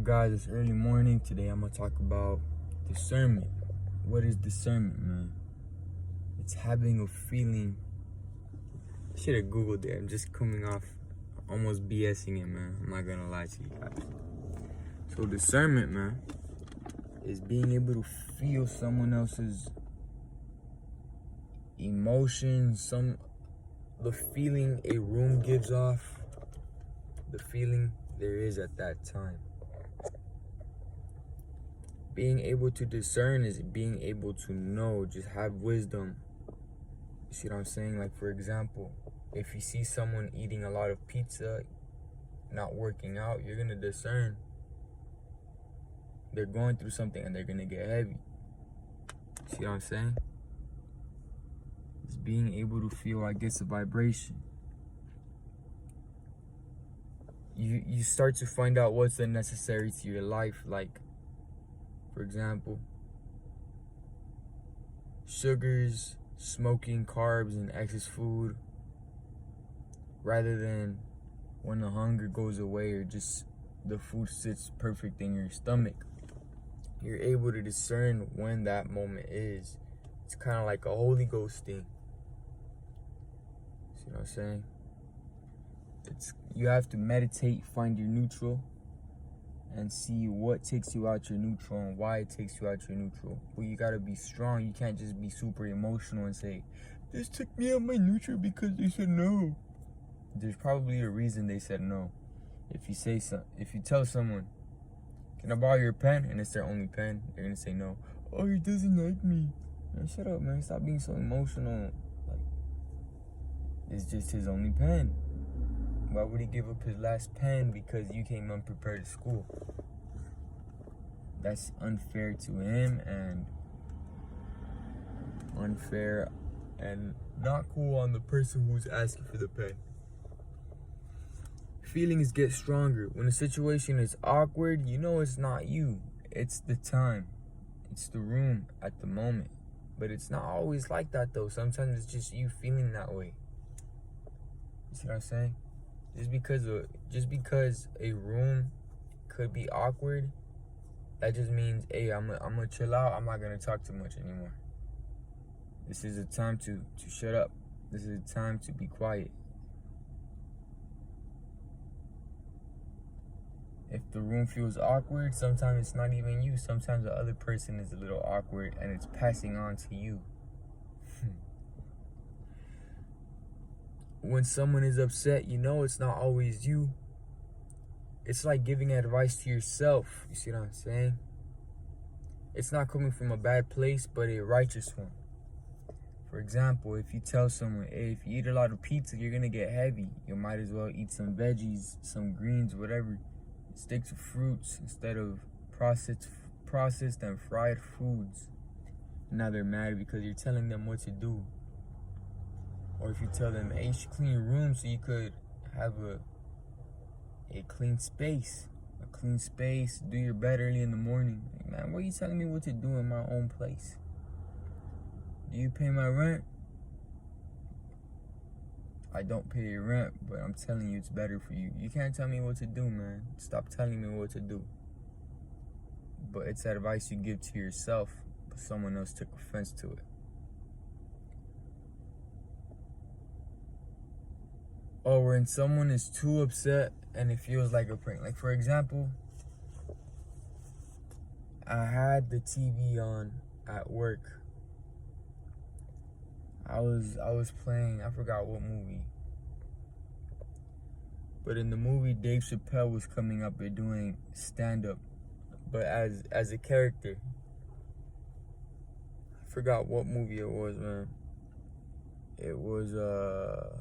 Guys, it's early morning. Today I'm gonna talk about discernment. What is discernment, man? It's having a feeling. I should have Googled it. I'm just coming off almost BSing it, man. I'm not gonna lie to you guys. So discernment, man, is being able to feel someone else's emotions, the feeling a room gives off, the feeling there is at that time. Being able to discern is being able to know, just have wisdom. You see what I'm saying? Like, for example, if you see someone eating a lot of pizza, not working out, you're gonna discern they're going through something and they're gonna get heavy. See what I'm saying? It's being able to feel, I guess, a vibration. You start to find out what's unnecessary to your life, like, for example, sugars, smoking, carbs, and excess food, rather than when the hunger goes away or just the food sits perfect in your stomach. You're able to discern when that moment is. It's kind of like a Holy Ghost thing. See what I'm saying? You have to meditate, find your neutral, and see what takes you out your neutral and why it takes you out your neutral. But you gotta be strong. You can't just be super emotional and say, "This took me out my neutral because they said no." There's probably a reason they said no. If you tell someone, "Can I borrow your pen?" and it's their only pen, they're gonna say no. "Oh, he doesn't like me." Man, shut up, man. Stop being so emotional. Like, it's just his only pen. Why would he give up his last pen because you came unprepared to school? That's unfair to him and unfair and not cool on the person who's asking for the pen. Feelings get stronger. When a situation is awkward, you know it's not you. It's the time. It's the room at the moment. But it's not always like that, though. Sometimes it's just you feeling that way. You see what I'm saying? Just because a room could be awkward, that just means, hey, I'm gonna chill out. I'm not gonna talk too much anymore. This is a time to shut up. This is a time to be quiet. If the room feels awkward, sometimes it's not even you. Sometimes the other person is a little awkward and it's passing on to you. When someone is upset, you know it's not always you. It's like giving advice to yourself. You see what I'm saying? It's not coming from a bad place, but a righteous one. For example, if you tell someone, "Hey, if you eat a lot of pizza, you're gonna get heavy. You might as well eat some veggies, some greens, whatever. Stick to fruits instead of processed and fried foods." Now they're mad because you're telling them what to do. Or if you tell them, "Hey, you should clean your room so you could have a clean space. A clean space, do your bed early in the morning." Like, man, what are you telling me what to do in my own place? Do you pay my rent? I don't pay your rent, but I'm telling you it's better for you. You can't tell me what to do, man. Stop telling me what to do. But it's advice you give to yourself, but someone else took offense to it. Or when someone is too upset and it feels like a prank. Like, for example, I had the TV on at work. I was playing, I forgot what movie. But in the movie, Dave Chappelle was coming up and doing stand-up, but as a character. I forgot what movie it was, man. It was the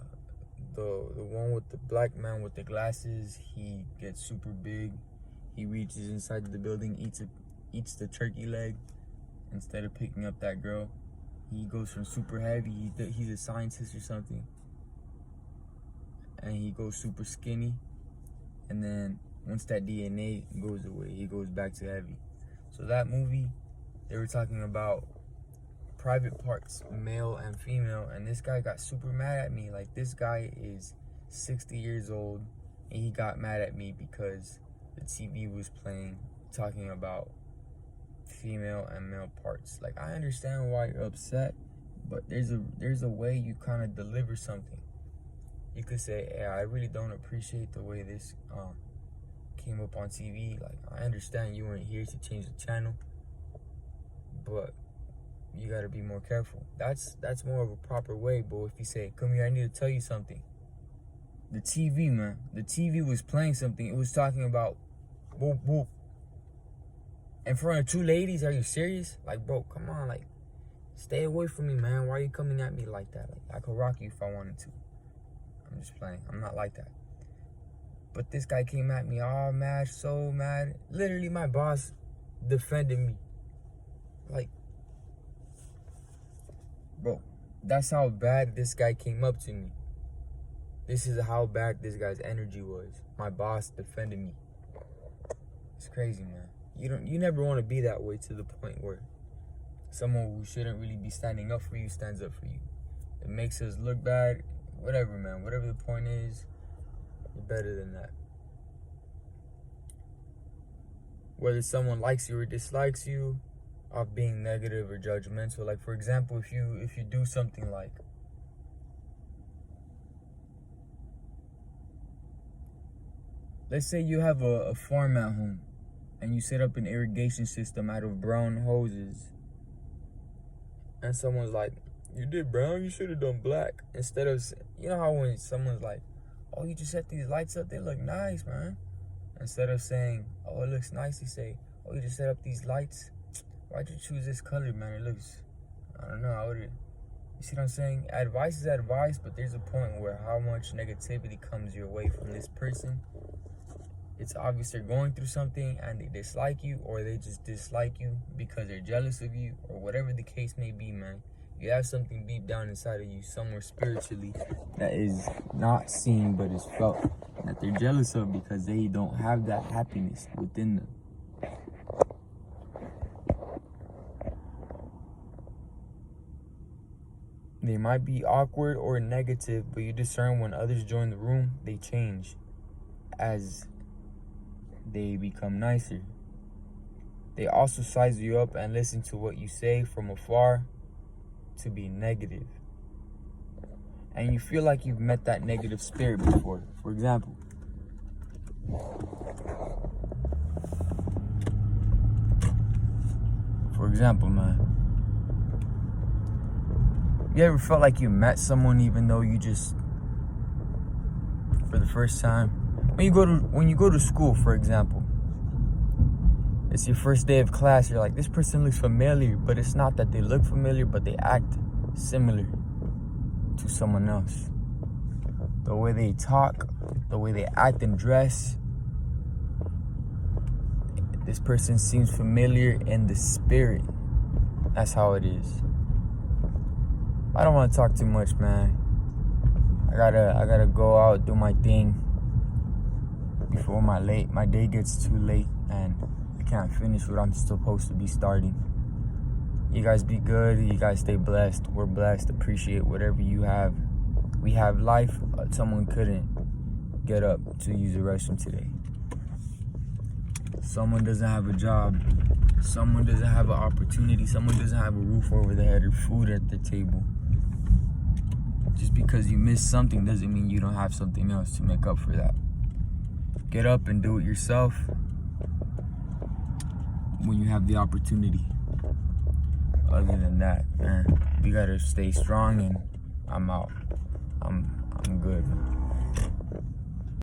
one with the black man with the glasses. He gets super big. He reaches inside the building, eats the turkey leg instead of picking up that girl. He goes from super heavy, he's a scientist or something, and he goes super skinny, and then once that DNA goes away, he goes back to heavy. So that movie, they were talking about private parts, male and female, and this guy got super mad at me. Like, this guy is 60 years old, and he got mad at me because the TV was playing, talking about female and male parts. Like, I understand why you're upset, but there's a way you kind of deliver something. You could say, hey, I really don't appreciate the way this came up on TV. Like, I understand you weren't here to change the channel, but you gotta be more careful. That's more of a proper way. But if you say, come here, I need to tell you something. The TV, man, the TV was playing something. It was talking about whoop whoop in front of two ladies. Are you serious? Like, bro, come on, like, stay away from me, man. Why are you coming at me like that? Like, I could rock you if I wanted to. I'm just playing. I'm not like that. But this guy came at me all mad, so mad. Literally, my boss defended me. Like, bro, that's how bad this guy came up to me. This is how bad this guy's energy was. My boss defended me. It's crazy, man. You never want to be that way, to the point where someone who shouldn't really be standing up for you stands up for you. It makes us look bad. Whatever, man. Whatever the point is, you're better than that. Whether someone likes you or dislikes you, of being negative or judgmental. Like, for example, if you do something like, let's say you have a farm at home and you set up an irrigation system out of brown hoses, and someone's like, you did brown, you should have done black. Instead of, you know how when someone's like, oh, you just set these lights up, they look nice, man. Instead of saying, oh, it looks nice, you say, oh, you just set up these lights, why'd you choose this color, man? It looks, I don't know, you see what I'm saying? Advice is advice, but there's a point where how much negativity comes your way from this person. It's obvious they're going through something and they dislike you, or they just dislike you because they're jealous of you, or whatever the case may be, man. You have something deep down inside of you, somewhere spiritually, that is not seen but is felt, that they're jealous of because they don't have that happiness within them. They might be awkward or negative, but you discern when others join the room, they change as they become nicer. They also size you up and listen to what you say from afar to be negative. And you feel like you've met that negative spirit before. For example, man, you ever felt like you met someone even though you just, for the first time, when you go to school, for example, it's your first day of class, you're like, this person looks familiar, but it's not that they look familiar, but they act similar to someone else. The way they talk, the way they act and dress, this person seems familiar in the spirit. That's how it is. I don't want to talk too much, man. I gotta go out, do my thing before my day gets too late and I can't finish what I'm supposed to be starting. You guys be good. You guys stay blessed. We're blessed. Appreciate whatever you have. We have life. Someone couldn't get up to use the restroom today. Someone doesn't have a job. Someone doesn't have an opportunity. Someone doesn't have a roof over their head or food at the table. Just because you missed something doesn't mean you don't have something else to make up for that. Get up and do it yourself when you have the opportunity. Other than that, man, we gotta stay strong, and I'm out. I'm good.